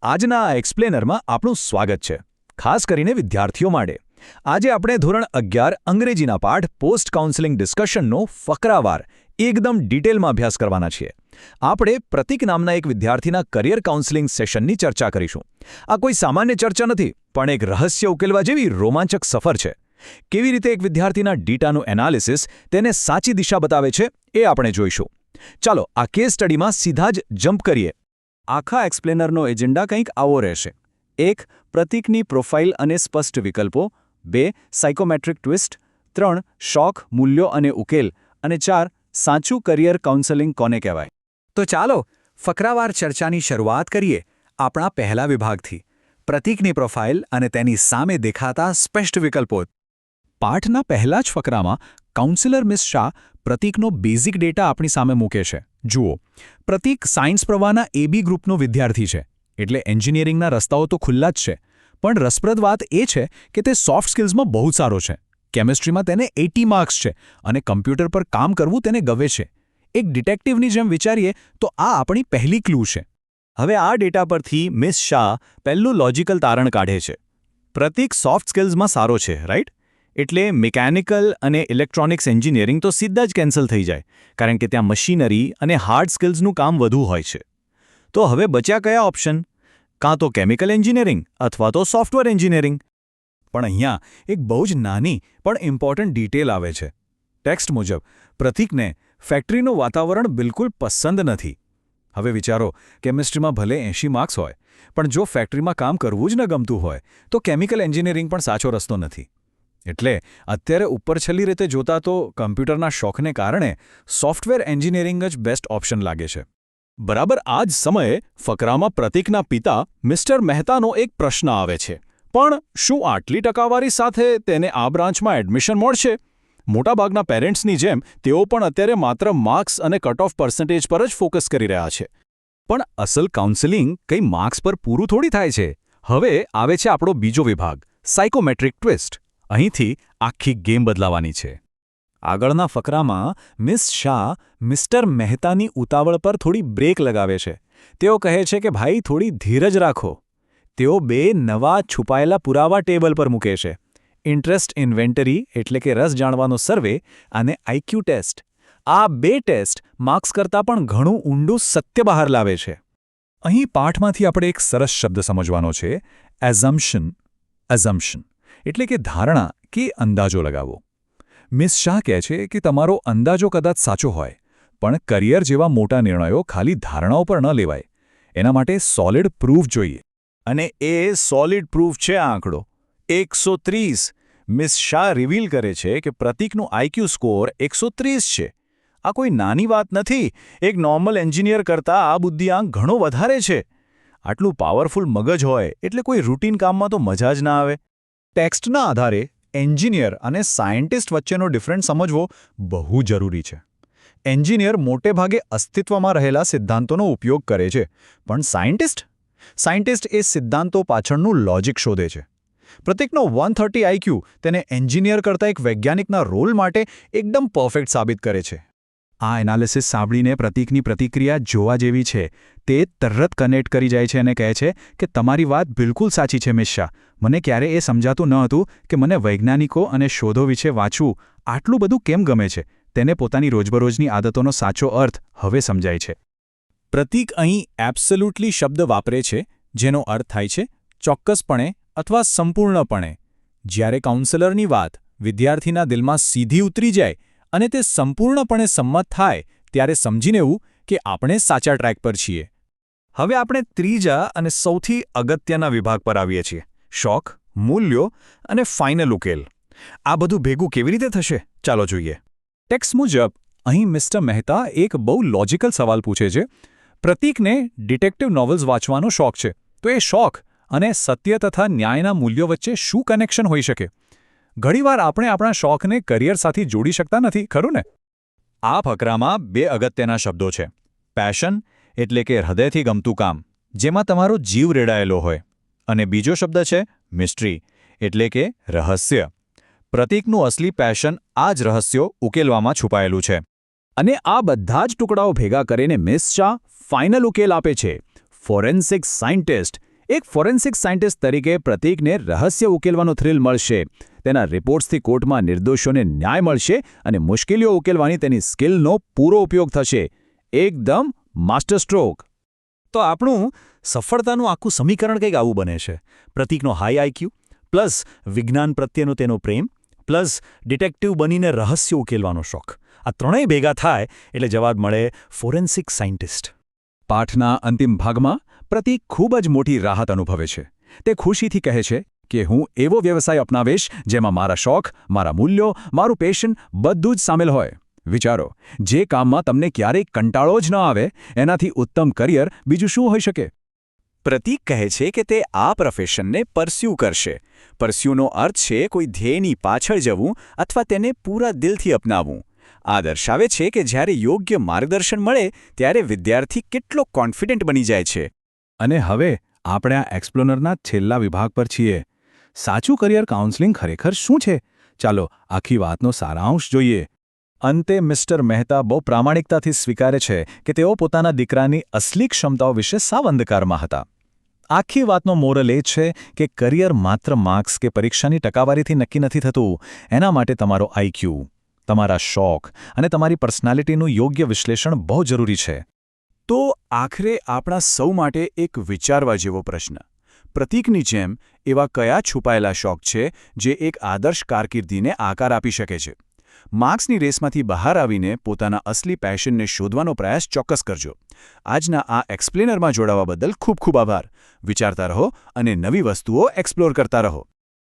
આજના આ એક્સપ્લેનરમાં આપનું સ્વાગત છે, ખાસ કરીને વિદ્યાર્થીઓ માટે. આજે આપણે ધોરણ 11 અંગ્રેજીના પાઠ પોસ્ટ કાઉન્સેલિંગ ડિસ્કશનનો ફકરાવાર એકદમ ડિટેલમાં અભ્યાસ કરવાના છીએ. આપણે પ્રતિક નામના એક વિદ્યાર્થીના કરિયર કાઉન્સેલિંગ સેશનની ચર્ચા કરીશું. આ કોઈ સામાન્ય ચર્ચા નથી, પણ એક રહસ્ય ઉકેલવા જેવી રોમાંચક સફર છે. કેવી રીતે એક વિદ્યાર્થીના ડેટાનું એનાલિસિસ તેને સાચી દિશા બતાવે છે, એ આપણે જોઈશું. ચાલો આ કેસ સ્ટડીમાં સીધા જ જમ્પ કરીએ. આખા એક્સપ્લેનરનો એજન્ડા કંઈક આવો રહેશે. 1. પ્રતિકની પ્રોફાઇલ અને સ્પષ્ટ વિકલ્પો. 2. Psychometric twist. 3. શોખ, મૂલ્યો અને ઉકેલ. અને 4. સાચું કરિયર કાઉન્સેલિંગ કોને કહેવાય. તો ચાલો ફકરાવાર ચર્ચાની શરૂઆત કરીએ આપણા પહેલા વિભાગથી, પ્રતિકની પ્રોફાઇલ અને તેની સામે દેખાતા સ્પષ્ટ વિકલ્પો. પાઠના પહેલા જ ફકરામાં કાઉન્સિલર મિસ શાહ પ્રતિકનો બેઝિક ડેટા આપણી સામે મૂકે છે. જુઓ, પ્રતિક સાયન્સ પ્રવાહના AB ગ્રુપનો વિદ્યાર્થી છે, એટલે એન્જિનિયરિંગના રસ્તાઓ તો ખુલ્લા જ છે. પણ રસપ્રદ વાત એ છે કે તે સોફ્ટ સ્કિલ્સમાં બહુ સારો છે. કેમિસ્ટ્રીમાં તેને 80 માર્ક્સ છે અને કમ્પ્યુટર પર કામ કરવું તેને ગમે છે. એક ડિટેક્ટિવની જેમ વિચારીએ તો આ આપણી પહેલી ક્લૂ છે. હવે આ ડેટા પરથી મિસ શાહ પહેલું લોજિકલ તારણ કાઢે છે. પ્રતિક સોફ્ટ સ્કિલ્સમાં સારો છે, રાઈટ? એટલે મિકેનિકલ અને ઇલેક્ટ્રોનિક્સ એન્જિનિયરિંગ તો સીધા જ કેન્સલ થઈ જાય, કારણ કે ત્યાં મશીનરી અને હાર્ડ સ્કિલ્સનું કામ વધુ હોય છે. તો હવે બચ્યા કયા ઓપ્શન? કાં તો કેમિકલ એન્જિનિયરિંગ અથવા તો સોફ્ટવેર એન્જિનિયરિંગ. પણ અહીંયા એક બહુ જ નાની પણ ઇમ્પોર્ટન્ટ ડિટેલ આવે છે. ટેક્સ્ટ મુજબ પ્રતિકને ફેક્ટરીનું વાતાવરણ બિલકુલ પસંદ નથી. હવે વિચારો, કેમિસ્ટ્રીમાં ભલે 80 માર્ક્સ હોય, પણ જો ફેક્ટરીમાં કામ કરવું જ ન ગમતું હોય તો કેમિકલ એન્જિનિયરિંગ પણ સાચો રસ્તો નથી. એટલે અત્યારે ઉપરછલ્લી રીતે જોતા તો કમ્પ્યુટરના શોખને કારણે સોફ્ટવેર એન્જિનિયરિંગ જ બેસ્ટ ઓપ્શન લાગે છે. બરાબર આ જ સમયે ફકરામાં પ્રતિકના પિતા મિસ્ટર મહેતાનો એક પ્રશ્ન આવે છે. પણ શું આટલી ટકાવારી સાથે તેને આ બ્રાન્ચમાં એડમિશન મળશે? મોટાભાગના પેરેન્ટ્સની જેમ તેઓ પણ અત્યારે માત્ર માર્ક્સ અને કટ ઓફ પર્સન્ટેજ પર જ ફોકસ કરી રહ્યા છે. પણ અસલ કાઉન્સેલિંગ કંઈ માર્ક્સ પર પૂરું થોડી થાય છે. હવે આવે છે આપણો બીજો વિભાગ, સાયકોમેટ્રિક ટ્વિસ્ટ. અહીંથી આખી ગેમ બદલાવાની છે. આગળના ફકરામાં મિસ શાહ મિસ્ટર મહેતાની ઉતાવળ પર થોડી બ્રેક લગાવે છે. તેઓ કહે છે કે ભાઈ થોડી ધીરજ રાખો. તેઓ 2 નવા છુપાયેલા પુરાવા ટેબલ પર મૂકે છે. ઇન્ટરેસ્ટ ઇન્વેન્ટરી એટલે કે રસ જાણવાનો સર્વે અને આઈક્યુ ટેસ્ટ. આ 2 ટેસ્ટ માર્ક્સ કરતાં પણ ઘણું ઊંડું સત્ય બહાર લાવે છે. અહીં પાઠમાંથી આપણે એક સરસ શબ્દ સમજવાનો છે, એઝમ્પશન. એઝમ્પશન એટલે કે ધારણા કે અંદાજો લગાવવો. મિસ શાહ કહે છે કે તમારો અંદાજો કદાચ સાચો હોય, પણ કરિયર જેવા મોટા નિર્ણયો ખાલી ધારણાઓ પર ન લેવાય. એના માટે સોલિડ પ્રૂફ જોઈએ. અને એ સોલિડ પ્રૂફ છે આ આંકડો 130. મિસ શાહ રિવીલ કરે છે કે પ્રતિકનું આઈક્યુ સ્કોર 130 છે. આ કોઈ નાની વાત નથી. એક નોર્મલ એન્જિનિયર કરતાં આ બુદ્ધિઆંક ઘણો વધારે છે. આટલું પાવરફુલ મગજ હોય એટલે કોઈ રૂટીન કામમાં તો મજા જ ના આવે. ટેક્સ્ટના આધારે એન્જિનિયર અને સાયન્ટિસ્ટ વચ્ચેનો ડિફરન્સ સમજવો બહુ જરૂરી છે. એન્જિનિયર મોટેભાગે અસ્તિત્વમાં રહેલા સિદ્ધાંતોનો ઉપયોગ કરે છે, પણ સાયન્ટિસ્ટ એ સિદ્ધાંતો પાછળનું લોજિક શોધે છે. પ્રતિકનો 130 આઈક્યુ તેને એન્જિનિયર કરતાં એક વૈજ્ઞાનિકના રોલ માટે એકદમ પરફેક્ટ સાબિત કરે છે. આ એનાલિસિસ સાંભળીને પ્રતિકની પ્રતિક્રિયા જોવા જેવી છે. તે તરત કનેક્ટ કરી જાય છે અને કહે છે કે તમારી વાત બિલકુલ સાચી છે મિસ શાહ. મને ક્યારેય એ સમજાતું ન હતું કે મને વૈજ્ઞાનિકો અને શોધો વિશે વાંચવું આટલું બધું કેમ ગમે છે. તેને પોતાની રોજબરોજની આદતોનો સાચો અર્થ હવે સમજાય છે. પ્રતિક અહીં એબ્સોલ્યુટલી શબ્દ વાપરે છે, જેનો અર્થ થાય છે ચોક્કસપણે અથવા સંપૂર્ણપણે. જ્યારે કાઉન્સેલરની વાત વિદ્યાર્થીના દિલમાં સીધી ઉતરી જાય અને તે સંપૂર્ણપણે સંમત થાય, ત્યારે સમજી લેવું કે આપણે સાચા ટ્રેક પર છીએ. હવે આપણે ત્રીજા અને સૌથી અગત્યના વિભાગ પર આવીએ છીએ, શોખ, મૂલ્યો અને ફાઇનલ ઉકેલ. આ બધું ભેગું કેવી રીતે થશે? ચાલો જોઈએ. ટેક્સ્ટ મુજબ અહીં મિસ્ટર મહેતા એક બહુ લોજિકલ સવાલ પૂછે છે. પ્રતિકને ડિટેક્ટિવ નોવેલ્સ વાંચવાનો શોખ છે, તો એ શોખ અને સત્ય તથા ન્યાયના મૂલ્યો વચ્ચે શું કનેક્શન હોઈ શકે? ઘણીવાર આપણે આપણા શોખને કરિયર સાથે જોડી શકતા નથી, ખરું ને? આ ફકરામાં 2 અગત્યના શબ્દો છે. પેશન એટલે કે હૃદયથી ગમતું કામ, જેમાં તમારો જીવ રેડાયેલો હોય. અને બીજો શબ્દ છે મિસ્ટ્રી એટલે કે રહસ્ય. પ્રતિકનું અસલી પેશન આ જ રહસ્યો ઉકેલવામાં છુપાયેલું છે. અને આ બધા જ ટુકડાઓ ભેગા કરીને મિસ શાહ ફાઇનલ ઉકેલ આપે છે. ફોરેન્સિક સાયન્ટિસ્ટ એક ફોરેન્સિક સાયન્ટિસ્ટ તરીકે પ્રતીકને રહસ્ય ઉકેલવાનો થ્રિલ મળશે, તેના રિપોર્ટ્સથી કોર્ટમાં નિર્દોષોને ન્યાય મળશે અને મુશ્કેલીઓ ઉકેલવાની તેની સ્કિલનો પૂરો ઉપયોગ થશે. એકદમ માસ્ટર સ્ટ્રોક. તો આપણું સફળતાનું આખું સમીકરણ કંઈક આવું બને છે. પ્રતીકનો હાઈ આઈક્યુ, પ્લસ વિજ્ઞાન પ્રત્યેનો તેનો પ્રેમ, પ્લસ ડિટેક્ટિવ બનીને રહસ્ય ઉકેલવાનો શોખ. આ ત્રણેય ભેગા થાય એટલે જવાબ મળે ફોરેન્સિક સાયન્ટિસ્ટ. પાઠના અંતિમ ભાગમાં પ્રતીક ખૂબ જ મોટી રાહત અનુભવે છે. તે ખુશીથી કહે છે કે હું એવો વ્યવસાય અપનાવીશ જેમાં મારા શોખ, મારા મૂલ્યો, મારું પેશન બધું જ સામેલ હોય. વિચારો, જે કામમાં તમને ક્યારેય કંટાળો જ ન આવે, એનાથી ઉત્તમ કરિયર બીજું શું હોઈ શકે? પ્રતીક કહે છે કે તે આ પ્રોફેશનને પરસ્યુ કરશે. પરસ્યુનો અર્થ છે કોઈ ધ્યેયની પાછળ જવું અથવા તેને પૂરા દિલથી અપનાવવું. આ દર્શાવે છે કે જ્યારે યોગ્ય માર્ગદર્શન મળે ત્યારે વિદ્યાર્થી કેટલો કોન્ફિડન્ટ બની જાય છે. અને હવે આપણે આ એક્સપ્લોરરના છેલ્લા વિભાગ પર છીએ. સાચું કરિયર કાઉન્સેલિંગ ખરેખર શું છે? ચાલો આખી વાતનો સારાંશ જોઈએ. અંતે મિસ્ટર મહેતા બહુ પ્રામાણિકતાથી સ્વીકારે છે કે તેઓ પોતાના દીકરાની અસલી ક્ષમતાઓ વિશે સાવ અંધકારમાં હતા. આખી વાતનો મોરલ એ છે કે કરિયર માત્ર માર્ક્સ કે પરીક્ષાની ટકાવારીથી નક્કી નથી થતું. એના માટે તમારો આઈક્યુ, તમારા શોખ અને તમારી પર્સનાલિટીનું યોગ્ય વિશ્લેષણ બહુ જરૂરી છે. તો આખરે આપણા સૌ માટે એક વિચારવા જેવો પ્રશ્ન: પ્રતીકની જેમ એવા કયા છુપાયેલા શોખ છે જે એક આદર્શ કારકિર્દીને આકાર આપી શકે છે? માર્ક્સની રેસમાંથી બહાર આવીને પોતાના અસલી પેશનને શોધવાનો પ્રયાસ ચોક્કસ કરજો. આજના આ એક્સપ્લેનરમાં જોડાવા બદલ ખૂબ ખૂબ આભાર. વિચારતા રહો અને નવી વસ્તુઓ એક્સપ્લોર કરતા રહો.